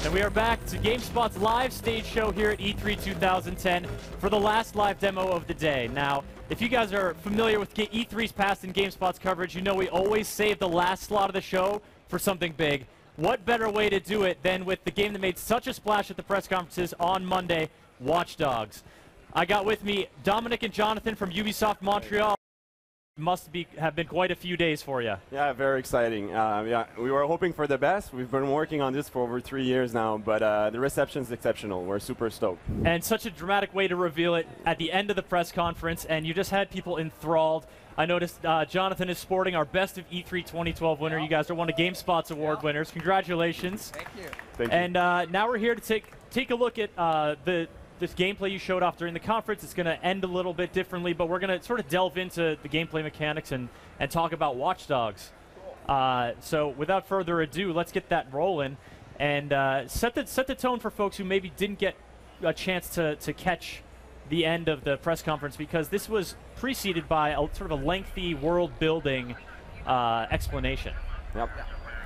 And we are back to GameSpot's live stage show here at E3 2010 for the last live demo of the day. Now, if you guys are familiar with E3's past and GameSpot's coverage, you know we always save the last slot of the show for something big. What better way to do it than with the game that made such a splash at the press conferences on Monday, Watch Dogs. I got with me Dominic and Jonathan from Ubisoft Montreal. Have been quite a few days for you. Yeah, very exciting. Yeah, we were hoping for the best. We've been working on this for over 3 years now, but the reception's exceptional. We're super stoked. And such a dramatic way to reveal it at the end of the press conference, and you just had people enthralled. I noticed Jonathan is sporting our Best of E3 2012 winner. You guys are one of GameSpot's award winners. Congratulations. Thank you. Thank you. And now we're here to take a look at this gameplay you showed off during the conference. It's going to end a little bit differently, but we're going to sort of delve into the gameplay mechanics and talk about Watch Dogs. So without further ado, let's get that rolling and set the tone for folks who maybe didn't get a chance to catch the end of the press conference, because this was preceded by a sort of a lengthy world-building explanation. Yep.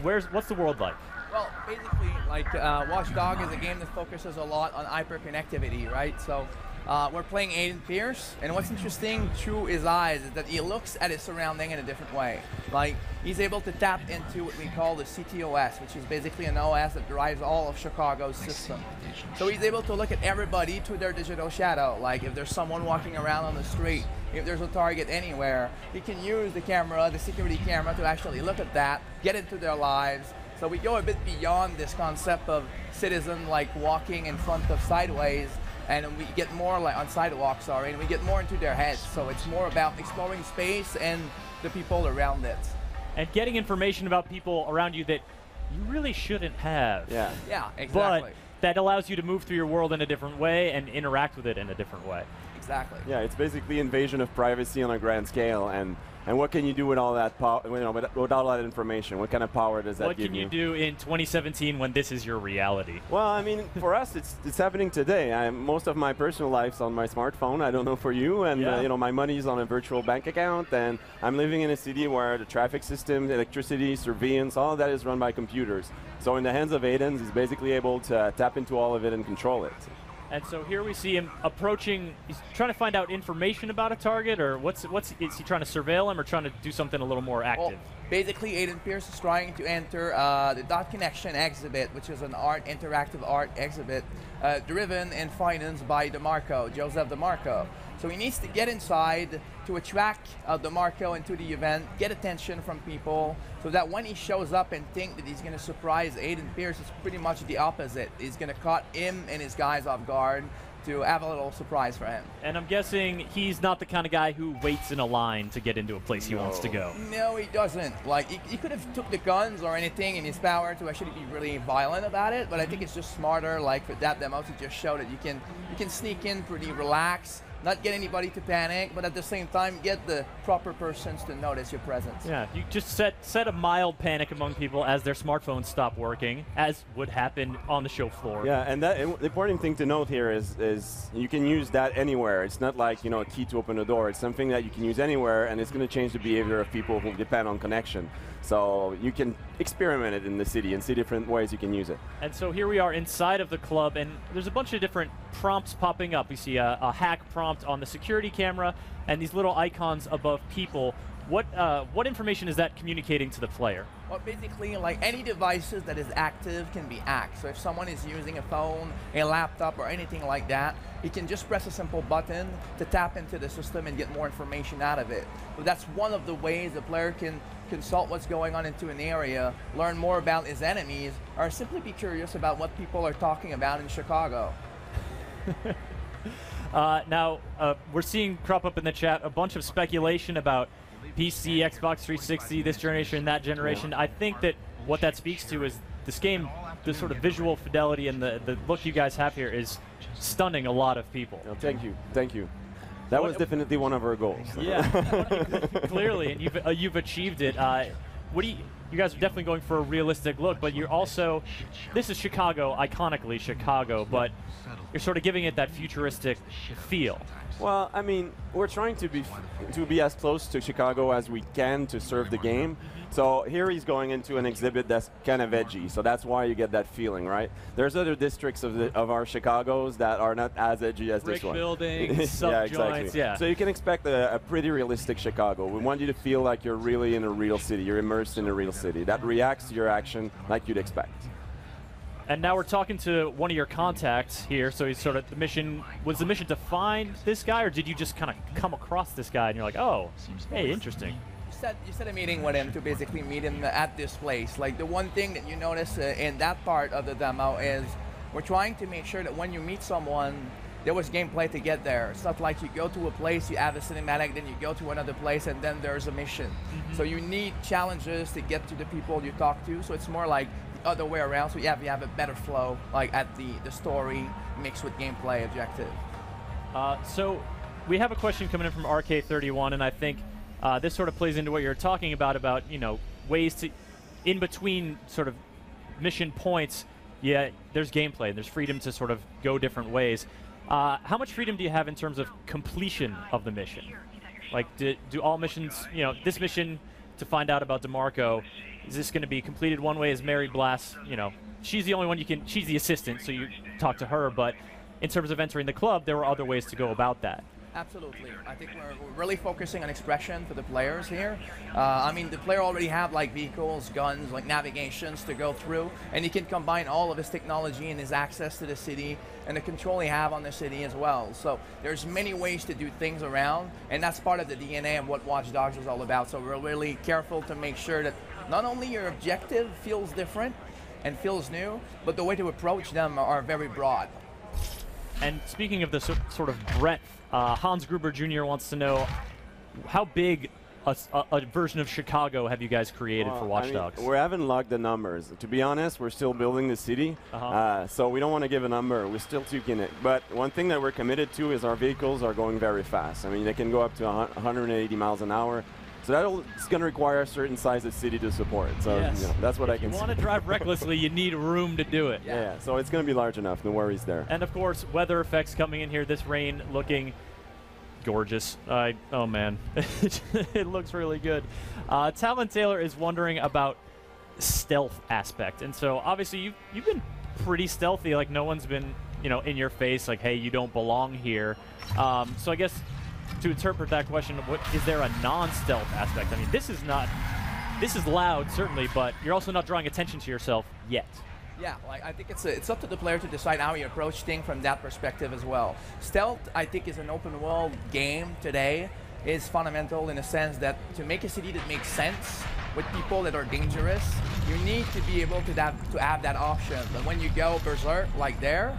What's the world like? Well, basically, like Watch Dogs is a game that focuses a lot on hyperconnectivity, right? So we're playing Aiden Pearce, and what's interesting through his eyes is that he looks at his surrounding in a different way. Like, he's able to tap into what we call the CTOS, which is basically an OS that drives all of Chicago's system. So he's able to look at everybody through their digital shadow. Like, if there's someone walking around on the street, if there's a target anywhere, he can use the camera, the security camera, to actually look at that, get into their lives. So we go a bit beyond this concept of citizen like walking in front of sideways, and we get more like on sidewalks, sorry, and we get more into their heads. So it's more about exploring space and the people around it. And getting information about people around you that you really shouldn't have. Yeah, exactly. But that allows you to move through your world in a different way and interact with it in a different way. Exactly. Yeah, it's basically invasion of privacy on a grand scale, and what can you do with all that with all that information? What kind of power does that give you? What can you do in 2017 when this is your reality? Well, I mean, for us, it's happening today. Most of my personal life's on my smartphone. I don't know for you, and you know, my money's on a virtual bank account, and I'm living in a city where the traffic system, electricity, surveillance, all of that is run by computers. So in the hands of Aiden, he's basically able to tap into all of it and control it. And so here we see him approaching. He's trying to find out information about a target, or is he trying to surveil him, or trying to do something a little more active? Well, basically, Aiden Pearce is trying to enter the Dot Connection exhibit, which is an interactive art exhibit driven and financed by DeMarco, Joseph DeMarco. So he needs to get inside to attract DeMarco into the event, get attention from people, so that when he shows up and think that he's going to surprise Aiden Pearce, it's pretty much the opposite. He's going to caught him and his guys off guard to have a little surprise for him. And I'm guessing he's not the kind of guy who waits in a line to get into a place he wants to go. No, he doesn't. Like, he could have took the guns or anything in his power to actually be really violent about it, but I think it's just smarter, like, for that demo to just show that you can sneak in pretty relaxed, not get anybody to panic, but at the same time get the proper persons to notice your presence. Yeah, you just set a mild panic among people as their smartphones stop working, as would happen on the show floor. Yeah, and the important thing to note here is you can use that anywhere. It's not like, you know, a key to open a door. It's something that you can use anywhere, and it's going to change the behavior of people who depend on connection. So you can experiment it in the city and see different ways you can use it. And so here we are inside of the club, and there's a bunch of different prompts popping up. We see a hack prompt on the security camera and these little icons above people. What information is that communicating to the player? Well, basically, like, any devices that is active can be hacked. So if someone is using a phone, a laptop, or anything like that, he can just press a simple button to tap into the system and get more information out of it. So that's one of the ways the player can consult what's going on into an area, learn more about his enemies, or simply be curious about what people are talking about in Chicago. Now, we're seeing crop up in the chat a bunch of speculation about PC, Xbox 360, this generation, that generation. I think that what that speaks to is this game, the sort of visual fidelity and the look you guys have here is stunning a lot of people. Well, thank you. Thank you. That was definitely one of our goals. Yeah, clearly, and you've achieved it. You guys are definitely going for a realistic look, but you're also, this is Chicago, iconically Chicago, but you're sort of giving it that futuristic feel. Well, I mean, we're trying to be as close to Chicago as we can to serve the game. So here he's going into an exhibit that's kind of edgy, so that's why you get that feeling, right? There's other districts of our Chicagos that are not as edgy as this one. Brick buildings, sub yeah, joints, exactly. yeah. So you can expect a pretty realistic Chicago. We want you to feel like you're really in a real city. You're immersed in a real city that reacts to your action like you'd expect. And now we're talking to one of your contacts here. So he's sort of was the mission to find this guy, or did you just kind of come across this guy and you're like, oh, hey, interesting? You set a meeting with him to basically meet him at this place. Like the one thing that you notice in that part of the demo is we're trying to make sure that when you meet someone, there was gameplay to get there. It's not like you go to a place, you have a cinematic, then you go to another place, and then there's a mission. So you need challenges to get to the people you talk to. So it's more like the other way around. So you have a better flow, like at the story mixed with gameplay objective. So we have a question coming in from RK31, and I think this sort of plays into what you're talking about, you know, ways to, in between sort of mission points, yeah, there's gameplay, and there's freedom to sort of go different ways. How much freedom do you have in terms of completion of the mission? Like, do all missions, you know, this mission to find out about DeMarco, is this going to be completed one way as Mary Blass? You know, she's the only one she's the assistant, so you talk to her, but in terms of entering the club, there were other ways to go about that. Absolutely. I think we're really focusing on expression for the players here. I mean, the player already have like vehicles, guns, like navigations to go through, and he can combine all of his technology and his access to the city and the control he have on the city as well. So there's many ways to do things around, and that's part of the DNA of what Watch Dogs is all about. So we're really careful to make sure that not only your objective feels different and feels new, but the way to approach them are very broad. And speaking of the sort of breadth, Hans Gruber Jr. wants to know how big a version of Chicago have you guys created for Watch Dogs? We haven't logged the numbers. To be honest, we're still building the city, so we don't want to give a number. We're still tweaking it. But one thing that we're committed to is our vehicles are going very fast. I mean, they can go up to 180 miles an hour. So it's going to require a certain size of city to support. So yes. You know, that's what I can see. If you want to drive recklessly, you need room to do it. Yeah, so it's going to be large enough. No worries there. And of course, weather effects coming in here. This rain looking gorgeous. Oh man, it looks really good. Talon Taylor is wondering about stealth aspect. And so obviously you've been pretty stealthy. Like no one's been, you know, in your face like, hey, you don't belong here. So I guess to interpret that question, what is there a non-stealth aspect? I mean, this is loud certainly, but you're also not drawing attention to yourself yet. Yeah, like I think it's up to the player to decide how you approach things from that perspective as well. Stealth, I think, is an open world game today, is fundamental in the sense that to make a city that makes sense with people that are dangerous, you need to be able to have that option. But when you go berserk like there,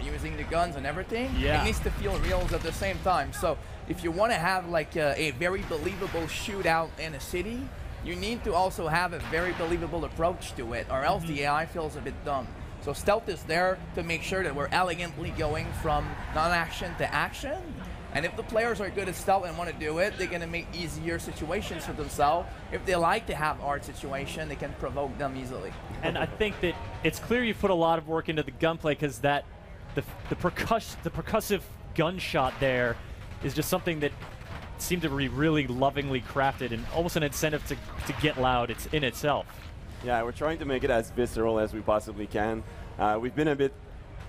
using the guns and everything, it needs to feel real at the same time. So if you want to have like a very believable shootout in a city, you need to also have a very believable approach to it, or else the AI feels a bit dumb. So stealth is there to make sure that we're elegantly going from non-action to action. And if the players are good at stealth and want to do it, they're going to make easier situations for themselves. If they like to have hard situation, they can provoke them easily. And I think that it's clear you've put a lot of work into the gunplay, because the percussive gunshot there is just something that seemed to be really lovingly crafted and almost an incentive to get loud. It's in itself. Yeah, we're trying to make it as visceral as we possibly can. We've been a bit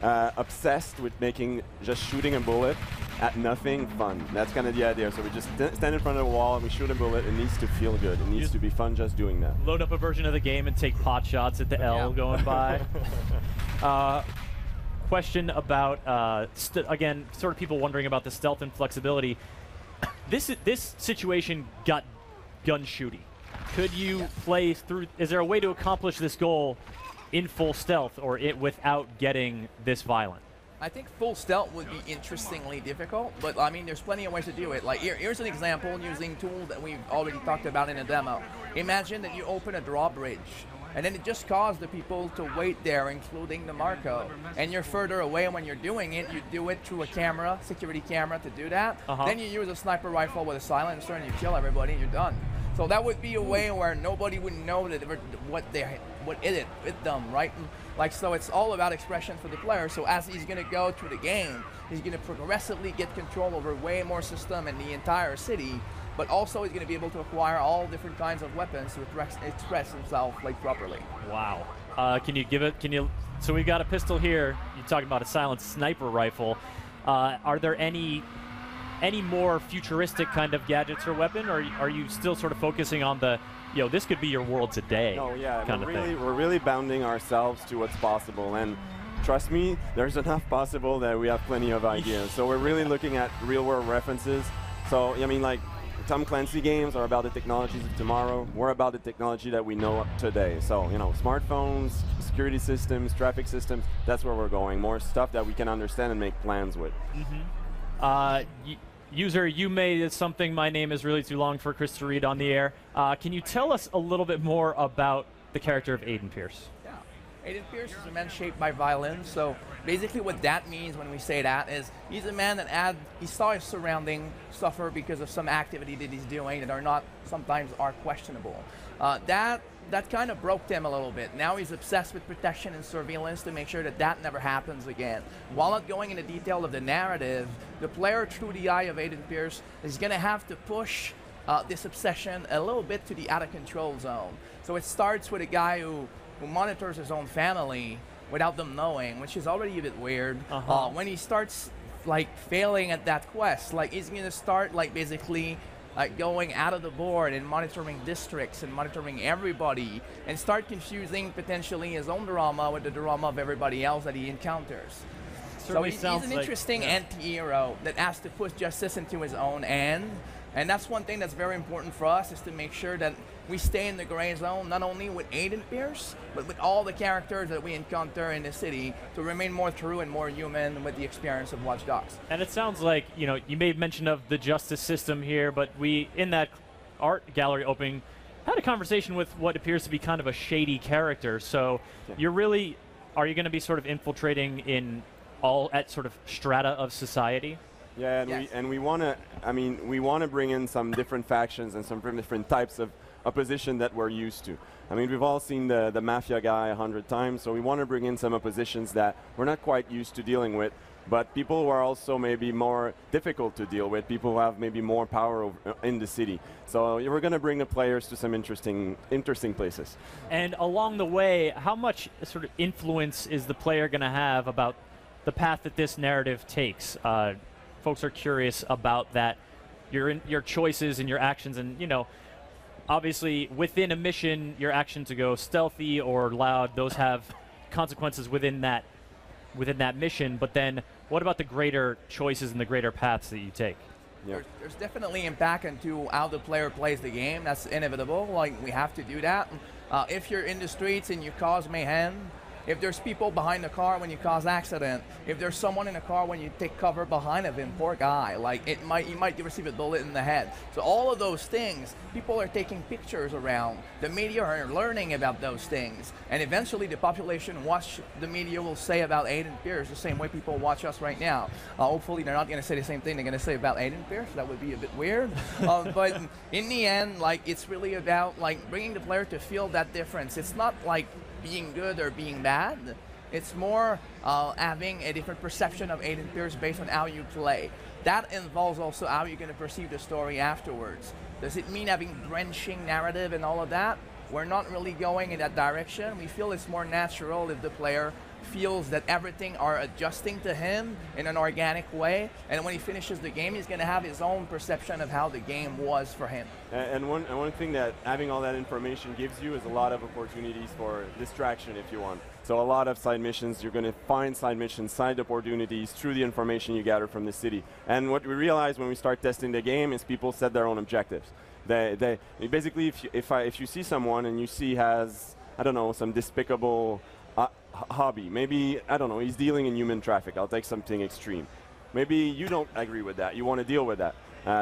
obsessed with making just shooting a bullet at nothing fun. That's kind of the idea. So we just stand in front of a wall and we shoot a bullet. It needs to feel good. It needs to be fun just doing that. Load up a version of the game and take pot shots at the L going by. Question about, again, sort of people wondering about the stealth and flexibility. This situation got gun shooty. Could you play through, is there a way to accomplish this goal in full stealth or without getting this violent? I think full stealth would be interestingly difficult, but I mean, there's plenty of ways to do it. Like here's an example using tools that we've already talked about in a demo. Imagine that you open a drawbridge, and then it just caused the people to wait there, including the Marco. And you're further away, and when you're doing it, you do it through a camera, security camera to do that. Then you use a sniper rifle with a silencer, and you kill everybody, and you're done. So that would be a way where nobody would know that with them, right? Like, so it's all about expression for the player. So as he's going to go through the game, he's going to progressively get control over way more system and the entire city, but also he's going to be able to acquire all different kinds of weapons to express himself like properly. Wow. Can you give it? So we've got a pistol here. You're talking about a silenced sniper rifle. Are there any more futuristic kind of gadgets or weapon, or are you still sort of focusing on the, this could be your world today? No, yeah, kind of thing? We're really bounding ourselves to what's possible, and trust me, there's enough possible that we have plenty of ideas. So we're really looking at real-world references. So I mean, like, Tom Clancy games are about the technologies of tomorrow. We're about the technology that we know today. So, smartphones, security systems, traffic systems, that's where we're going. More stuff that we can understand and make plans with. User, you made something, my name is really too long for Chris to read on the air. Can you tell us a little bit more about the character of Aiden Pearce? Yeah, Aiden Pearce is a man shaped by violence. So basically what that means when we say that is he's a man that he saw his surrounding suffer because of some activity that he's doing that sometimes are questionable. That kind of broke him a little bit. Now he's obsessed with protection and surveillance to make sure that never happens again. While not going into detail of the narrative, the player through the eye of Aiden Pearce is going to have to push this obsession a little bit to the out-of-control zone. So it starts with a guy who monitors his own family without them knowing, which is already a bit weird. When he starts like failing at that quest, like he's going to start like basically going out of the board and monitoring districts and monitoring everybody and start confusing potentially his own drama with the drama of everybody else that he encounters. So he's an interesting anti-hero that has to put justice into his own end. And that's one thing that's very important for us, is to make sure that we stay in the gray zone, not only with Aiden Pearce, but with all the characters that we encounter in the city, to remain more true and more human with the experience of Watch Dogs. And it sounds like, you made mention of the justice system here, but we, in that art gallery opening, had a conversation with what appears to be kind of a shady character. So are you going to be sort of infiltrating in at sort of strata of society? Yeah, and we want to bring in some different factions and some different types of opposition that we're used to. I mean, we've all seen the mafia guy 100 times, so we want to bring in some oppositions that we're not quite used to dealing with, but people who are also maybe more difficult to deal with, people who have maybe more power in the city. So we're going to bring the players to some interesting places. And along the way, how much sort of influence is the player going to have about the path that this narrative takes? Folks are curious about that, your choices and your actions, and obviously within a mission, your action to go stealthy or loud, those have consequences within that mission. But then, what about the greater choices and the greater paths that you take? Yeah. There's definitely impact into how the player plays the game. That's inevitable. Like, we have to do that. If you're in the streets and you cause mayhem, if there's people behind the car when you cause accident, if there's someone in the car when you take cover behind of him, poor guy, like you might receive a bullet in the head. So all of those things, people are taking pictures around. The media are learning about those things. And eventually the population watch the media will say about Aiden Pearce the same way people watch us right now. Hopefully they're not going to say the same thing they're going to say about Aiden Pearce. That would be a bit weird. But in the end, like, it's really about like bringing the player to feel that difference. It's not like being good or being bad. It's more having a different perception of Aiden Pearce based on how you play. That involves also how you're going to perceive the story afterwards. Does it mean having drenching narrative and all of that? We're not really going in that direction. We feel it's more natural if the player feels that everything are adjusting to him in an organic way, and when he finishes the game, he's going to have his own perception of how the game was for him. And one thing that having all that information gives you is a lot of opportunities for distraction if you want. So a lot of side missions, you're going to find side missions, side opportunities through the information you gather from the city. And what we realized when we start testing the game is people set their own objectives. They basically, if you see someone and you see has, I don't know, some despicable hobby, maybe, I don't know, he's dealing in human traffic, I'll take something extreme. Maybe you don't agree with that, you want to deal with that.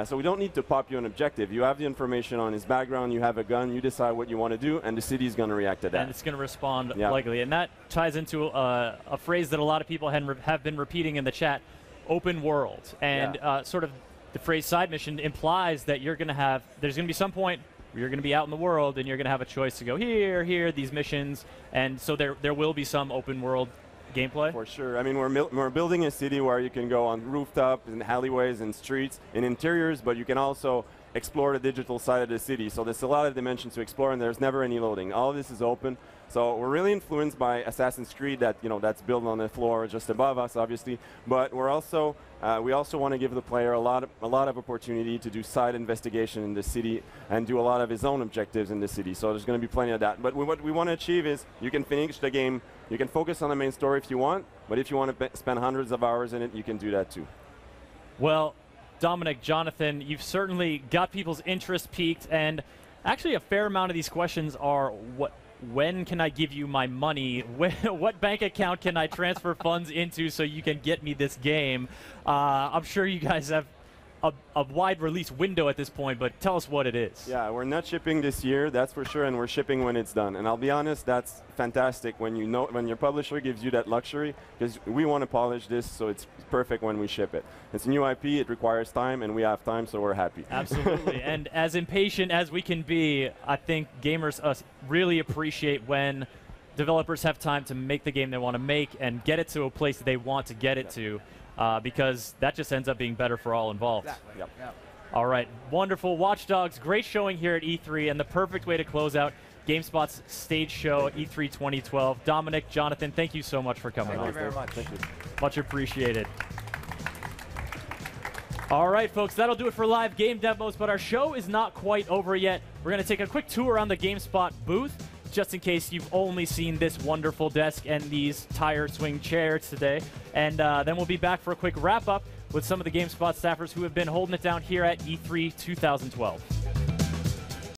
So we don't need to pop you an objective. You have the information on his background, you have a gun, you decide what you want to do, and the city is going to react to that. And it's going to respond likely. And that ties into a phrase that a lot of people have been repeating in the chat, open world. And sort of the phrase side mission implies that you're going to have, there's going to be some point you're going to be out in the world, and you're going to have a choice to go here, these missions, and so there will be some open world gameplay? For sure. I mean, we're building a city where you can go on rooftops and alleyways and streets and interiors, but you can also explore the digital side of the city. So there's a lot of dimensions to explore, and there's never any loading. All of this is open. So we're really influenced by Assassin's Creed, that's built on the floor just above us, obviously. But we're also we also want to give the player a lot of opportunity to do side investigation in the city and do a lot of his own objectives in the city. So there's going to be plenty of that. But what we want to achieve is you can finish the game. You can focus on the main story if you want, but if you want to spend hundreds of hours in it, you can do that too. Well, Dominic, Jonathan, you've certainly got people's interest peaked, and actually a fair amount of these questions are when can I give you my money? What bank account can I transfer funds into so you can get me this game? I'm sure you guys have a wide release window at this point, but tell us what it is. Yeah, we're not shipping this year, that's for sure, and we're shipping when it's done. And I'll be honest, that's fantastic when your publisher gives you that luxury, because we want to polish this so it's perfect when we ship it. It's a new IP, it requires time, and we have time, so we're happy. Absolutely. And as impatient as we can be, I think gamers really appreciate when developers have time to make the game they want to make and get it to a place that they want to get it to. Because that just ends up being better for all involved. Exactly. Yep. Yep. All right, wonderful. Watch Dogs, great showing here at E3, and the perfect way to close out GameSpot's stage show at E3 2012. Dominic, Jonathan, thank you so much for coming on. Thank you very much. Thank you. Much appreciated. All right, folks, that'll do it for live game demos, but our show is not quite over yet. We're going to take a quick tour around the GameSpot booth, just in case you've only seen this wonderful desk and these tire swing chairs today. And then we'll be back for a quick wrap-up with some of the GameSpot staffers who have been holding it down here at E3 2012.